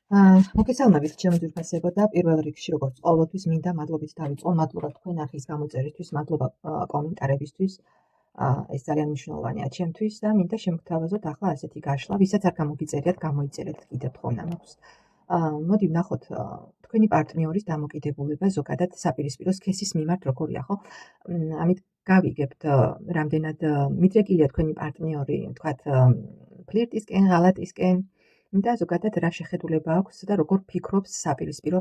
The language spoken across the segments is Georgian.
მოგესალმებით, ჩემო ძვირფასებო და პირველ რიგში, როგორც ყოველთვის, მინდა მადლობით დავიწყო. მადლობა თქვენ არხის გამოწერისთვის, მადლობა კომენტარებისთვის. ეს ძალიან მნიშვნელოვანია ჩემთვის და მინდა შემოგთავაზოთ ახლა ასეთი გაშლა, ვისაც არ გამოგიწერიათ, გამოიწერეთ კიდევ თხოვნა მაქვს. მოდი ვნახოთ თქვენი პარტნიორის დამოკიდებულება ზოგადად საპირისპირო სქესის მიმართ როგორია, ხო? ამით გავიგებთ რამდენად მიდრეკილია თქვენი პარტნიორი, თქვათ, ფლირტისკენ, ღალატისკენ და ზოგადად რა შეხედულება აქვს და როგორ ფიქრობს საპირისპირო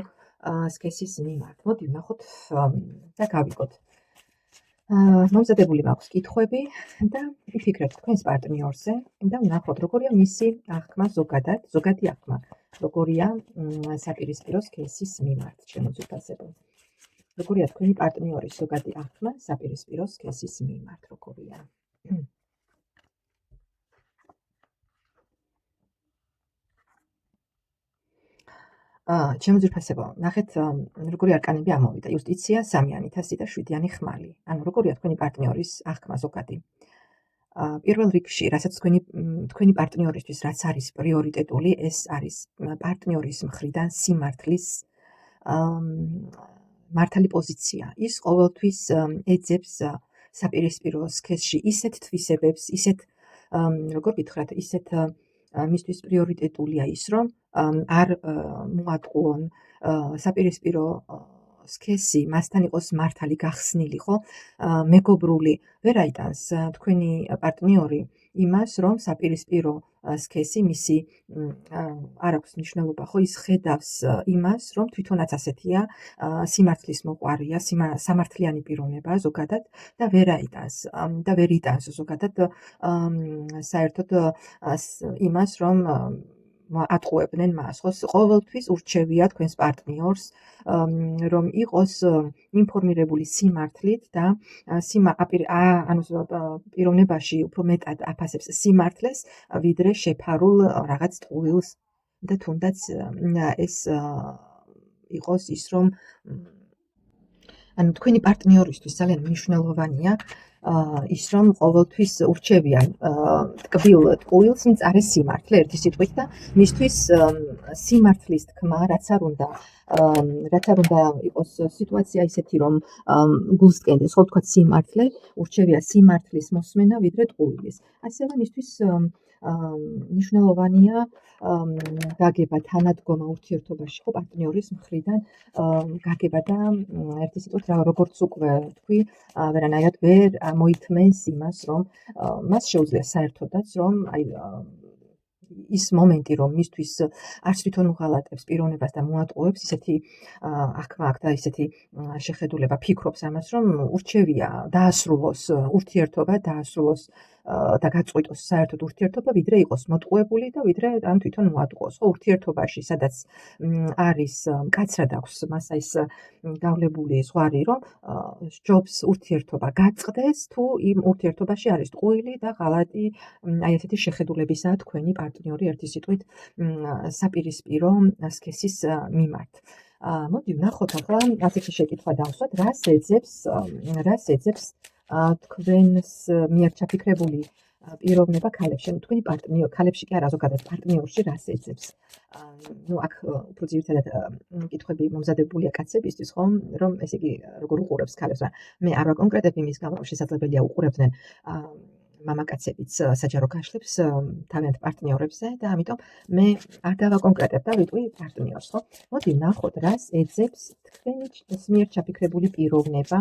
სქესის მიმართ. მოდი ვნახოთ და გავიგოთ. მომზადებული მაქვს კითხვები და ვიფიქრებთ თქვენს პარტნიორზე და ვნახოთ როგორია მისი აღქმა ზოგადი აღქმა, როგორია საპირისპირო სქესის მიმართ, ჩემო ძვირფასებო. როგორია თქვენი პარტნიორის ზოგადი აღქმა საპირისპირო სქესის მიმართ, როგორია? ჩემო ძვირფასებო, ნახეთ როგორი არკანები ამოვიდა. იუსტიცია, სამიანი თასი და 7-იანი ხმალი. ანუ როგორია თქვენი პარტნიორის აღქმა ზოგადი. პირველ რიგში, რასაც თქვენი პარტნიორისთვის რაც არის პრიორიტეტული, ეს არის პარტნიორის მხრიდან სიმართლის მართალი პოზიცია. ის ყოველთვის ეძებს საპირისპირო სქესში ისეთ თვისებებს, ისეთ როგორ გითხრათ, ისეთ მისთვის პრიორიტეტულია ის, რომ არ მოატყუონ საპირისპირო სქესი, მასთან იყოს მართალი გახსნილი, ხო? მეგობრული, ვერ აიტანს თქვენი პარტნიორი იმას, რომ საპირისპირო სქესი მისი არ აქვს მნიშვნელობა, ხო? ის ხედავს იმას, რომ თვითონაც ასეთია, სიმართლის მოყვარია, სამართლიანი პიროვნება ზოგადად და ვერ აიტანს და ვერ იტანს ზოგადად საერთოდ იმას, რომ ატყუებდნენ მას, ხო? ყოველთვის ურჩევია თქვენს პარტნიორს, რომ იყოს ინფორმირებული სიმართლით და პიროვნებაში უფრო მეტად აფასებს სიმართლეს, ვიდრე შეფარულ რაღაც ტყუილს და თუნდაც ეს იყოს ის, რომ ანუ თქვენი პარტნიორისთვის ძალიან მნიშვნელოვანია ის, რომ ყოველთვის ურჩევიან ტკბილ ტყუილს მწარე სიმართლე, ერთი სიტყვით და მისთვის სიმართლის თქმა, რაც არ უნდა იყოს სიტუაცია ისეთი, რომ გულს კენდეს, ხო ვთქვათ, სიმართლე, ურჩევია სიმართლის მოსმენა ვიდრე ტყუილის. ასევე მისთვის მნიშვნელოვანია გაგება, თანადგომა ურთიერთობაში, ხო, პარტნიორის მხრიდან გაგება და ერთი სიტყვით როგორც უკვე ვთქვი, ვერანაირად ვერ მოითმენს იმას, რომ მას შეუძლია საერთოდაც, რომ ის მომენტი, რომ მისთვის არც თვითონ უღალატებს პიროვნებას და მოატყუებს, ისეთი აღქმა აქვს და ისეთი შეხედულება ფიქრობს ამას, რომ ურჩევია დაასრულოს ურთიერთობა, დაასრულოს და გაწყვიტოს საერთოდ ურთიერთობა, ვიდრე იყოს მოტყუებული და ვიდრე ან თვითონ მოატყუოს. ხო, ურთიერთობაში, სადაც არის მკაცრად აქვს მასა ის გავლებული ზღვარი, რომ სჯობს ურთიერთობა გაწყდეს, თუ იმ ურთიერთობაში არის ტყუილი და ღალატი, აი ესეთი შეხედულებისაა თქვენი პარტნიორი, ერთი სიტყვით, საპირისპირო სქესის მიმართ. მოდი ვნახოთ ახლა ასეთი შეკითხვა დავსვათ, რას ეძებს თქვენს მიერ ჩაფიქრებული პიროვნება ქალებში, ანუ თქვენი პარტნიორი ქალებში კი არა, ზოგადად პარტნიორში რას ეძებს? აქ უფრო ძირითადად კითხვები მომზადებულია კაცებისთვის, ხო, რომ ესე იგი როგორ უყურებს ქალებს, მე არ ვაკონკრეტებ იმის გამო, შესაძლებელია უყურებდნენ მამაკაცებიც საჯარო გაშლებს თავიანთ პარტნიორებზე და ამიტომ მე არ დავაკონკრეტებ და ვიტყვი პარტნიორს, ხო? მოდი ვნახოთ, რას ეძებს თქვენი მიერ ჩაფიქრებული პიროვნება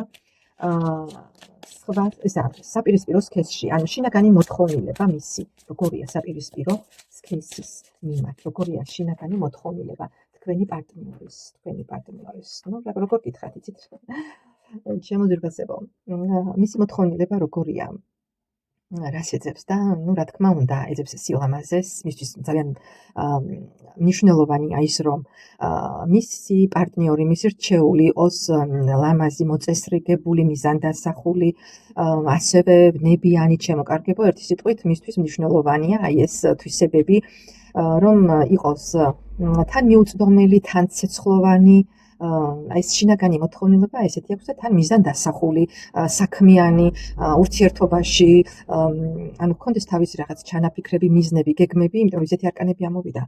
საპირისპირო სქესში, ანუ შინაგანი მოთხოვნილება მისი, როგორია საპირისპირო სქესის მიმართ, როგორია შინაგანი მოთხოვნილება თქვენი პარტნიორის. ნუ როგორ გითხრათ, იცით? ჩემო ძვირფასებო, მისი მოთხოვნილება როგორია? რას ეძებს და ნუ რა თქმა უნდა ეძებს სილამაზეს, მისთვის ძალიან მნიშვნელოვანია ის, რომ მისი პარტნიორი, მისი რჩეული იყოს ლამაზი, მოწესრიგებული, მიზანდასახული, ასევე ბნებიანი, ჩემოკარგებო, ერთი სიტყვით მისთვის მნიშვნელოვანია აი ეს თვისებები, რომ იყოს თან მიუწვდომელი, თან ცეცხლოვანი, აი ეს შინაგანი მოთხოვნილება ესეთი აქვს და თან მიზანდასახული, საქმიანი ურთიერთობაში, ანუ გქონდეს თავისი რაღაც ჩანაფიქრები, მიზნები, გეგმები, იმიტომ რომ ისეთი არკანები ამოვიდა.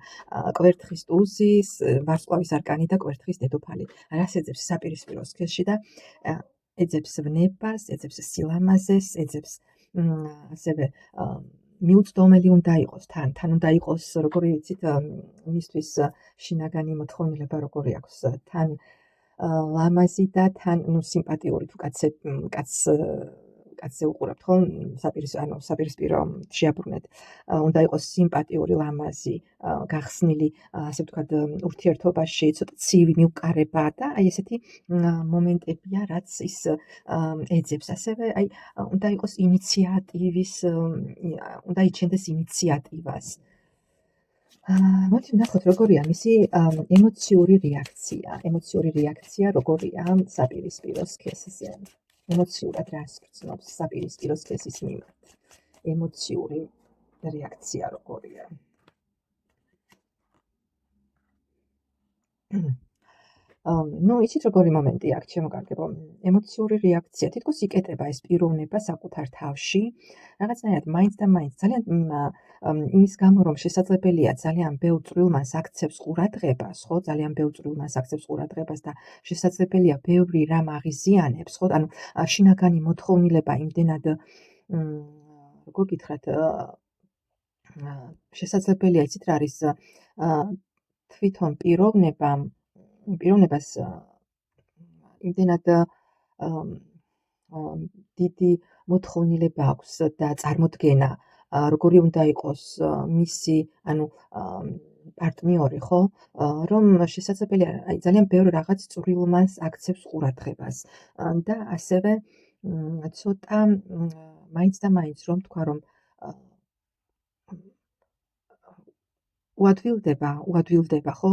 კვერთხის ტუზის, ვარსკვლავის არკანი და კვერთხის დედოფალი. რას ეძებს საპირისპირო სქესში და ეძებს ვნებას, ეძებს სილამაზეს, ეძებს ასევე მიუწვდომელი უნდა იყოს თან უნდა იყოს, როგორი ვიცით, მისთვის შინაგანი მოთხოვნილება როგორი აქვს, თან ლამაზი და თან სიმპათიური თუ კაცზე უყურებთ ხო საპირისპირო შეაბრუნეთ, უნდა იყოს სიმპათიური, ლამაზი, გახსნილი, ასე ვთქვათ, ურთიერთობაში, ცოტა ცივი, მიუყარება და აი ესეთი მომენტებია, რაც ის ეძებს. ასევე აი უნდა იყოს ინიციატივის, უნდა იჩენდეს ინიციატივას. მოდი ვნახოთ როგორია მისი ემოციური რეაქცია როგორია საპირისპირო სქესზე. ემოციურად რას გრძნობს საპირისპირო სქესის მიმართ. ემოციური რეაქცია როგორია. იცით როგორი მომენტია აქ ჩემოგარგებო. ემოციური რეაქცია თითქოს იკეტება ეს პიროვნება საკუთარ თავში, რაღაცნაირად მაინც და მაინც ძალიან იმის გამო რომ შესაძლებელია ძალიან ბევრ წვრილმანს აქცევს ყურადღებას, ხო, ძალიან ბევრ წვრილმანს აქცევს ყურადღებას და შესაძლებელია ბევრი რამ აღიზიანებს, ხო, ანუ შინაგანი მოთხოვნილება იმდენად როგორ გითხრათ, შესაძლებელია იცით რა არის თვითონ პიროვნებას იმდენად დიდი მოთხოვნილება აქვს და წარმოდგენა, როგორი უნდა იყოს მისი, ანუ პარტნიორი, ხო, რომ შესაძლებელია ძალიან ბევრ რაღაც წვრილმანს აქცევს ყურადღებას და ასევე ცოტა მაინც და მაინც რომ თქვა რომ უადვილდება ხო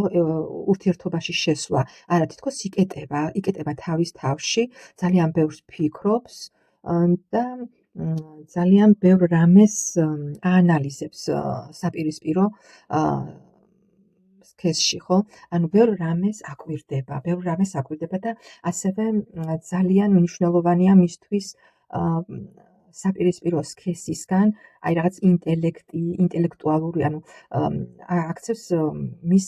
ურთიერთობაში შესვლა, არა თითქოს იკეტება თავის თავში, ძალიან ბევრს ფიქრობს და ძალიან ბევრ რამეს აანალიზებს საპირისპირო სქესში, ხო? ანუ ბევრ რამეს აკვირდება და ასევე ძალიან მნიშვნელოვანია მისთვის საპირისპირო სქესისგან, აი რაღაც ინტელექტუალური, ანუ აქცევს მის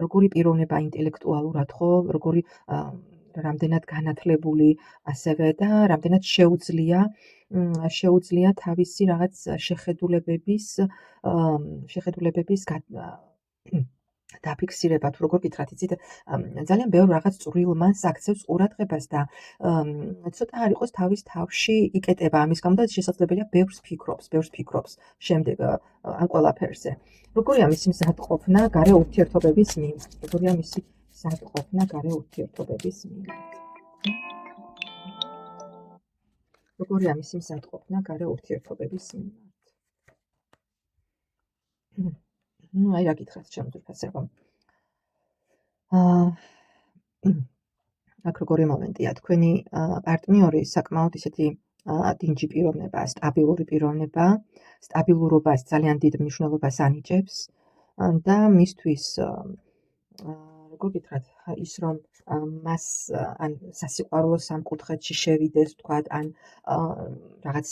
როგორი პიროვნება ინტელექტუალურად, ხო, როგორი რამდენად განათლებული, ასევე და რამდენად შეუძლია თავისი რაღაც შეხედულებების დაფიქსირება, თუ როგორ გითხრათ, იცით, ძალიან ბევრ რაღაც წვრილმანს აქცევს ყურადღებას და ცოტა არ იყოს თავის თავში იკეტება ამის გამო და შესაძლებელია ბევრს ფიქრობს შემდეგ ამ ყველაფერზე. როგორია მისი მზადყოფნა გარე ურთიერთობების მიმართ? აი რა გითხრათ ჩემო ძვირფასებო. აქ როგორი მომენტია, თქვენი პარტნიორი საკმაოდ ისეთი დინჯი პიროვნება, სტაბილური პიროვნება, სტაბილურობას ძალიან დიდ მნიშვნელობას ანიჭებს და მისთვის როგორ გითხრათ, ის რომ მას ან სასიყვარულო სამკუთხედში შევიდეს, ვთქვათ, ან რაღაც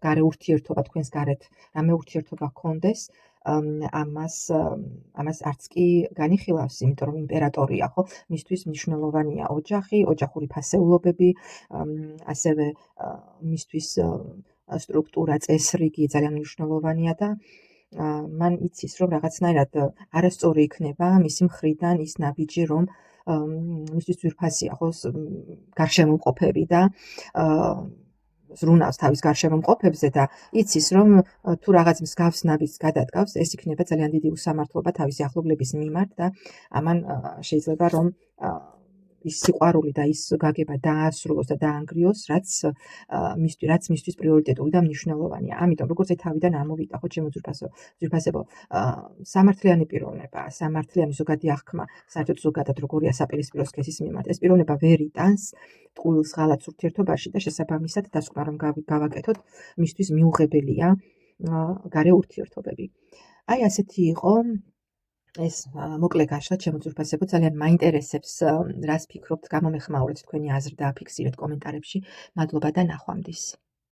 გარე ურთიერთობა თქვენს გარეთ, რამე ურთიერთობა გქონდეს, ამას არც კი განიხილავს, იმიტომ რომ იმპერატორია, ხო, მისთვის მნიშვნელოვანია ოჯახი, ოჯახური ფასეულობები, ასევე მისთვის სტრუქტურა, წესრიგი ძალიან მნიშვნელოვანია და მან იცის, რომ რაღაცნაირად არასწორი იქნება მისი მხრიდან ის ნაბიჯი, რომ მისთვის ძვირფასია, ხო, გარშემოყოფები და ზრუნავს თავის გარშემოყოფებზე და იცის, რომ თუ რაღაც მსგავს ნაბიჯს გადადგავს, ეს იქნება ძალიან დიდი უსამართლობა თავისი ახლობლების მიმართ და ამან შეიძლება რომ ის სიყვარული და ის გაგება დაასრულოს და დაანგრიოს, რაც მისთვის პრიორიტეტული და მნიშვნელოვანია. ამიტომ როგორც თავიდან ამოვიდა, ხო, ჩემო ძვირფასებო, სამართლიანი პიროვნება, სამართლიანი ზოგადი აღქმა, საერთოდ ზოგადად როგორია საპირისპირო სქესის მიმართ, ეს პიროვნება ვერ იტანს ტყუილს ღალატს ურთიერთობაში და შესაბამისად დასკვნა რომ გავაკეთოთ, მისთვის მიუღებელია გარე ურთიერთობები. აი ასეთი იყო ეს მოკლე გაშლა ჩემო ძვირფასებო, ძალიან მაინტერესებს რას ფიქრობთ, გამომეხმაურეთ თქვენი აზრი და აფიქსირეთ კომენტარებში. მადლობა და ნახვამდის.